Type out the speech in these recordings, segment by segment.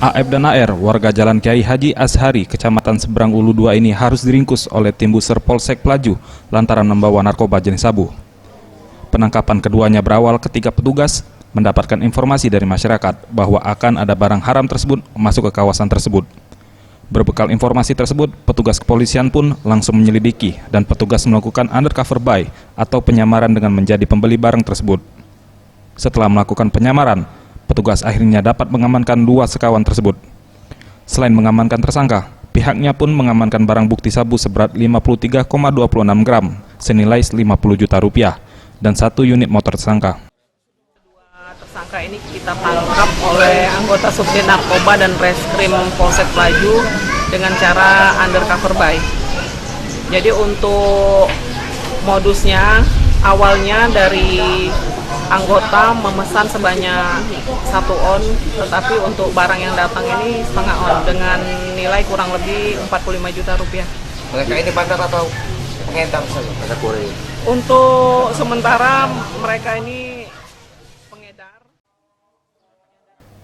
AF dan AR, warga Jalan Kiai Haji Ashari, Kecamatan Seberang Ulu 2 ini harus diringkus oleh tim Buser Polsek Pelaju lantaran membawa narkoba jenis sabu. Penangkapan keduanya berawal ketika petugas mendapatkan informasi dari masyarakat bahwa akan ada barang haram tersebut masuk ke kawasan tersebut. Berbekal informasi tersebut, petugas kepolisian pun langsung menyelidiki dan petugas melakukan undercover buy atau penyamaran dengan menjadi pembeli barang tersebut. Setelah melakukan penyamaran, petugas akhirnya dapat mengamankan 2 sekawan tersebut. Selain mengamankan tersangka, pihaknya pun mengamankan barang bukti sabu seberat 53,26 gram senilai 50 juta rupiah dan 1 unit motor tersangka. Tersangka ini kita tangkap oleh anggota Subdit Narkoba dan Reskrim Polsek Pelaju dengan cara undercover buy. Jadi untuk modusnya awalnya dari anggota memesan sebanyak 1 on, tetapi untuk barang yang datang ini setengah on dengan nilai kurang lebih 45 juta rupiah. Mereka ini bandar atau pengedar saja? Untuk sementara mereka ini pengedar.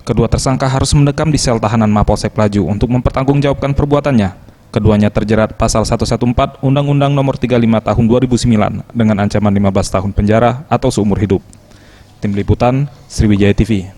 Kedua tersangka harus mendekam di sel tahanan Mapolsek Pelaju untuk mempertanggungjawabkan perbuatannya. Keduanya terjerat pasal 114 Undang-Undang Nomor 35 Tahun 2009 dengan ancaman 15 tahun penjara atau seumur hidup. Tim Liputan, Sriwijaya TV.